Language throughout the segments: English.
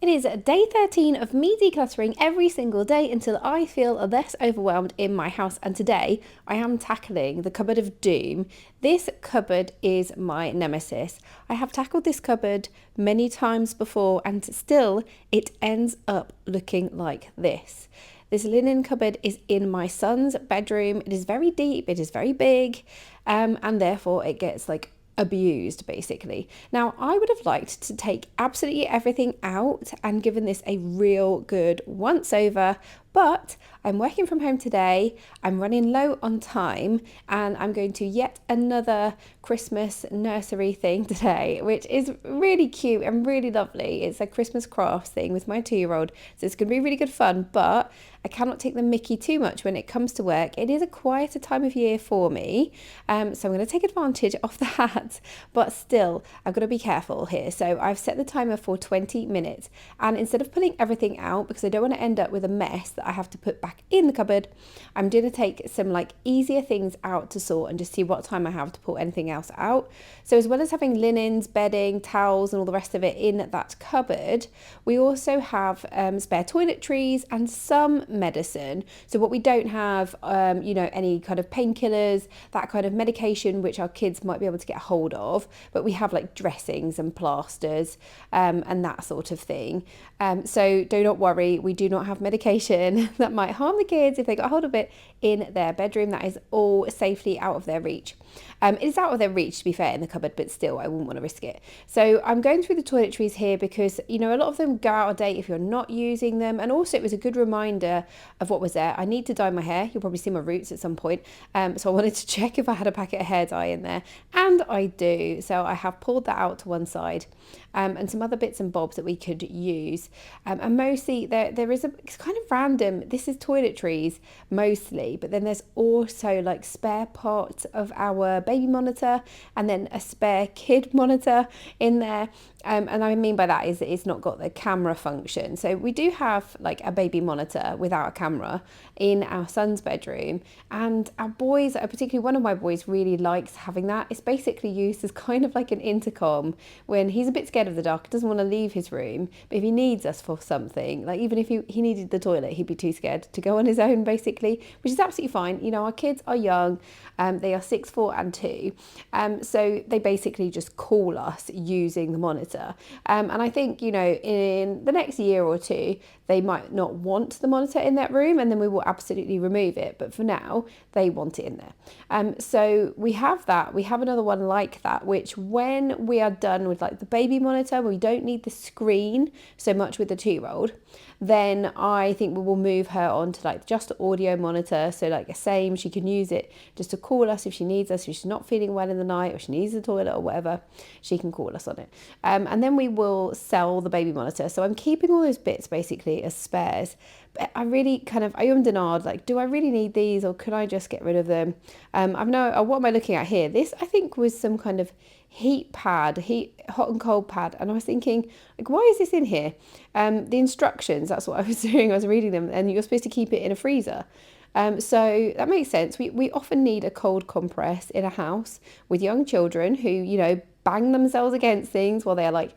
It is day 13 of me decluttering every single day until I feel less overwhelmed in my house. And today I am tackling the cupboard of doom. This cupboard is my nemesis. I have tackled this cupboard many times before and still it ends up looking like this. This linen cupboard is in my son's bedroom. It is very deep, it is very big, and therefore it gets abused basically. Now, I would have liked to take absolutely everything out and given this a real good once over, but I'm working from home today, I'm running low on time, and I'm going to yet another Christmas nursery thing today, which is really cute and really lovely. It's a Christmas crafts thing with my 2-year-old, so it's going to be really good fun, but I cannot take the mickey too much when it comes to work. It is a quieter time of year for me, so I'm going to take advantage of that, but still, I've got to be careful here. So I've set the timer for 20 minutes, and instead of pulling everything out, because I don't want to end up with a mess that I have to put back in the cupboard, I'm going to take some easier things out to sort and just see what time I have to pull anything else out. So as well as having linens, bedding, towels and all the rest of it in that cupboard, we also have spare toiletries and some medicine. So what we don't have, any kind of painkillers, that kind of medication which our kids might be able to get hold of, but we have dressings and plasters and that sort of thing. So do not worry, we do not have medication that might harm the kids if they got hold of it in their bedroom. That is all safely out of their reach. It is out of their reach, to be fair, in the cupboard, but still I wouldn't want to risk it. So I'm going through the toiletries here because a lot of them go out of date if you're not using them, and also it was a good reminder of what was there. I need to dye my hair. You'll probably see my roots at some point, so I wanted to check if I had a packet of hair dye in there, and I do. So I have pulled that out to one side, and some other bits and bobs that we could use, and mostly there is it's kind of random. This is toiletries mostly, but then there's also spare parts of our baby monitor and then a spare kid monitor in there, and I mean by that is that it's not got the camera function. So we do have a baby monitor without a camera in our son's bedroom, and our boys, particularly one of my boys, really likes having that. It's basically used as kind of like an intercom when he's a bit scared of the dark, doesn't want to leave his room, but if he needs us for something, even if he needed the toilet, he'd be too scared to go on his own basically, which is absolutely fine. Our kids are young, they are 6, 4 and 2, so they basically just call us using the monitor, and I think in the next year or two they might not want the monitor in that room, and then we will absolutely remove it, but for now they want it in there. So we have that. We have another one like that, which when we are done with the baby monitor, we don't need the screen so much with the 2-year-old, then I think we will move her on to just audio monitor. So the same, she can use it just to call us if she needs us, if she's not feeling well in the night or she needs the toilet or whatever, she can call us on it. And then we will sell the baby monitor. So I'm keeping all those bits basically as spares. But I really I ummed and ahed, do I really need these or can I just get rid of them? What am I looking at here? This I think was some kind of hot and cold pad, and I was thinking why is this in here? The instructions, that's what I was doing. I was reading them, and you're supposed to keep it in a freezer. So that makes sense. We often need a cold compress in a house with young children who bang themselves against things while they're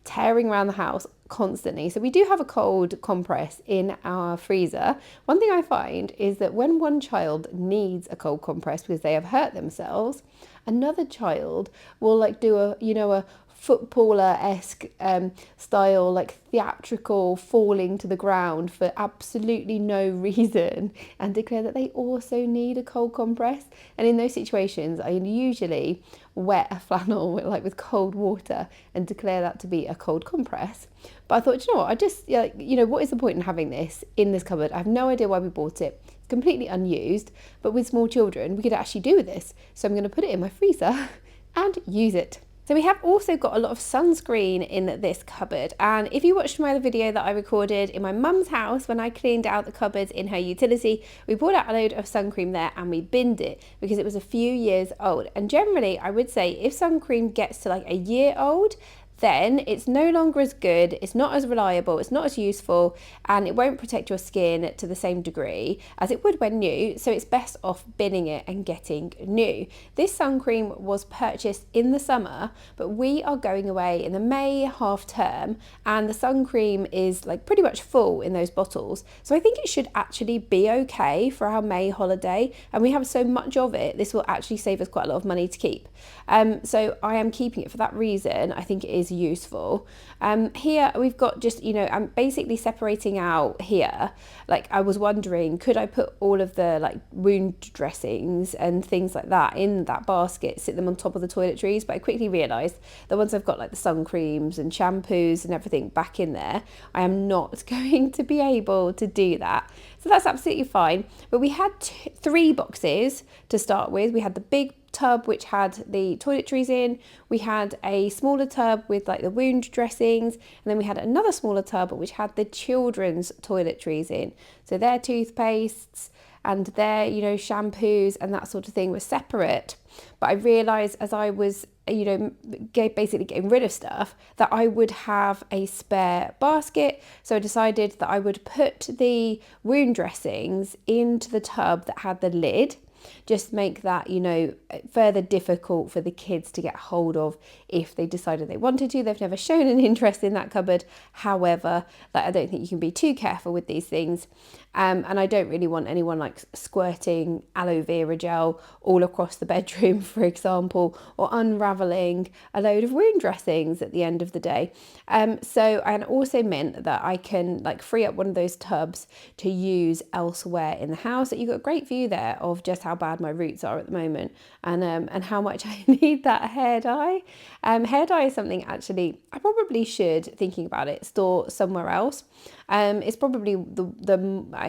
tearing around the house constantly. So we do have a cold compress in our freezer. One thing I find is that when one child needs a cold compress because they have hurt themselves, another child will do a footballer-esque style, theatrical falling to the ground for absolutely no reason and declare that they also need a cold compress. And in those situations, I usually wet a flannel with cold water and declare that to be a cold compress. But I thought, what? I just, what is the point in having this in this cupboard? I have no idea why we bought it. It's completely unused, but with small children, we could actually do with this. So I'm going to put it in my freezer and use it. So we have also got a lot of sunscreen in this cupboard, and if you watched my other video that I recorded in my mum's house when I cleaned out the cupboards in her utility, we brought out a load of sun cream there and we binned it because it was a few years old. And generally I would say if sun cream gets to a year old, then it's no longer as good, it's not as reliable, it's not as useful, and it won't protect your skin to the same degree as it would when new, so it's best off binning it and getting new. This sun cream was purchased in the summer, but we are going away in the May half term, and the sun cream is like pretty much full in those bottles, so I think it should actually be okay for our May holiday, and we have so much of it, this will actually save us quite a lot of money to keep. So I am keeping it for that reason. I think it is useful. Here we've got just, I'm basically separating out here, like I was wondering, could I put all of the like wound dressings and things like that in that basket, sit them on top of the toiletries, but I quickly realised that once I've got like the sun creams and shampoos and everything back in there, I am not going to be able to do that. So that's absolutely fine. But we had 3 boxes to start with. We had the big tub which had the toiletries in, we had a smaller tub with like the wound dressings, and then we had another smaller tub which had the children's toiletries in. So their toothpastes and their shampoos and that sort of thing were separate. But I realised as I was basically getting rid of stuff that I would have a spare basket, so I decided that I would put the wound dressings into the tub that had the lid. Just make that further difficult for the kids to get hold of if they decided they wanted to. They've never shown an interest in that cupboard, however, that I don't think you can be too careful with these things, and I don't really want anyone like squirting aloe vera gel all across the bedroom, for example, or unraveling a load of wound dressings at the end of the day. So and also meant that I can like free up one of those tubs to use elsewhere in the house. That you've got a great view there of just how bad my roots are at the moment, and how much I need that hair dye. Hair dye is something actually I probably should, thinking about it, store somewhere else. It's probably the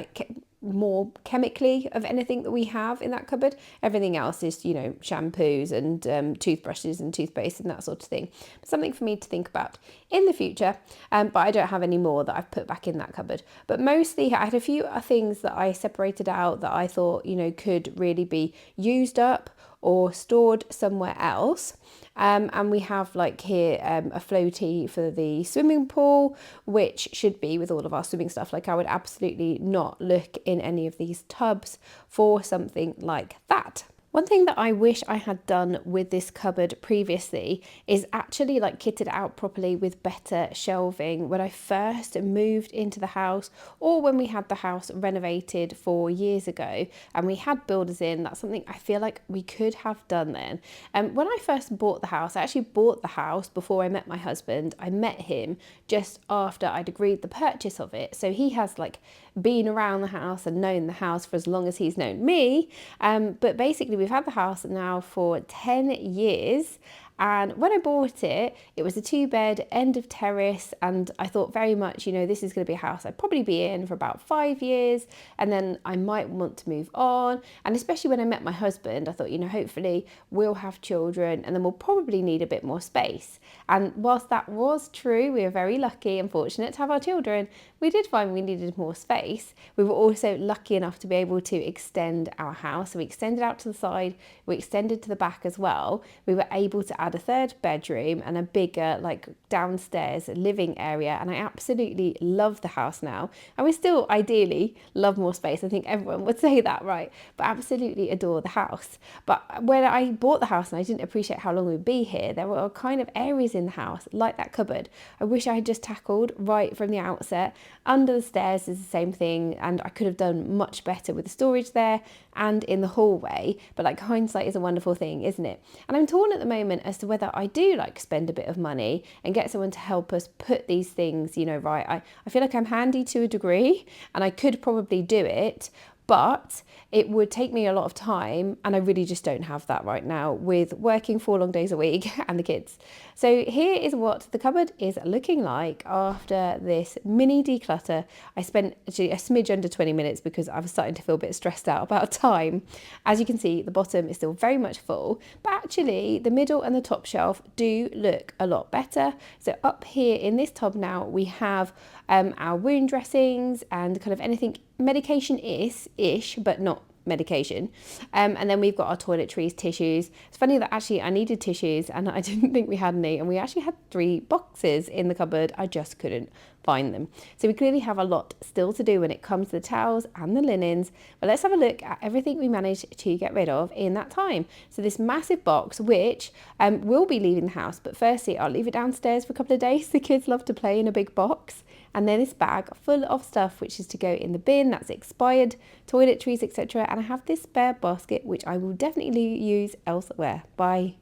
more chemically of anything that we have in that cupboard. Everything else is shampoos and toothbrushes and toothpaste and that sort of thing. Something for me to think about in the future, but I don't have any more that I've put back in that cupboard. But mostly I had a few things that I separated out that I thought could really be used up or stored somewhere else. And we have like here a floaty for the swimming pool, which should be with all of our swimming stuff. Like I would absolutely not look in any of these tubs for something like that. One thing that I wish I had done with this cupboard previously is actually like kitted it out properly with better shelving when I first moved into the house, or when we had the house renovated 4 years ago and we had builders in. That's something I feel like we could have done then. When I first bought the house, I actually bought the house before I met my husband. I met him just after I'd agreed the purchase of it. So he has like been around the house and known the house for as long as he's known me. But basically we've had the house now for 10 years. And when I bought it, it was a 2-bed, end of terrace, and I thought very much, this is going to be a house I'd probably be in for about 5 years, and then I might want to move on. And especially when I met my husband, I thought, hopefully we'll have children, and then we'll probably need a bit more space. And whilst that was true, we were very lucky and fortunate to have our children, we did find we needed more space. We were also lucky enough to be able to extend our house. So we extended out to the side, we extended to the back as well. We were able to add a 3rd bedroom and a bigger like downstairs living area, and I absolutely love the house now. And we still ideally love more space. I think everyone would say that, right? But absolutely adore the house. But when I bought the house and I didn't appreciate how long we'd be here, there were kind of areas in the house like that cupboard I wish I had just tackled right from the outset. Under the stairs is the same thing, and I could have done much better with the storage there and in the hallway. But like hindsight is a wonderful thing, isn't it? And I'm torn at the moment as to whether I do like spend a bit of money and get someone to help us put these things right. I feel like I'm handy to a degree and I could probably do it, but it would take me a lot of time, and I really just don't have that right now with working 4 long days a week and the kids. So here is what the cupboard is looking like after this mini declutter. I spent actually a smidge under 20 minutes because I was starting to feel a bit stressed out about time. As you can see, the bottom is still very much full, but actually the middle and the top shelf do look a lot better. So up here in this tub now we have our wound dressings and kind of anything medication-ish, but not medication. And then we've got our toiletries, tissues. It's funny that actually I needed tissues and I didn't think we had any, and we actually had 3 boxes in the cupboard. I just couldn't find them. So we clearly have a lot still to do when it comes to the towels and the linens, but let's have a look at everything we managed to get rid of in that time. So this massive box, which will be leaving the house, but firstly I'll leave it downstairs for a couple of days. The kids love to play in a big box. And then this bag full of stuff which is to go in the bin, that's expired, toiletries, etc. And I have this spare basket which I will definitely use elsewhere. Bye.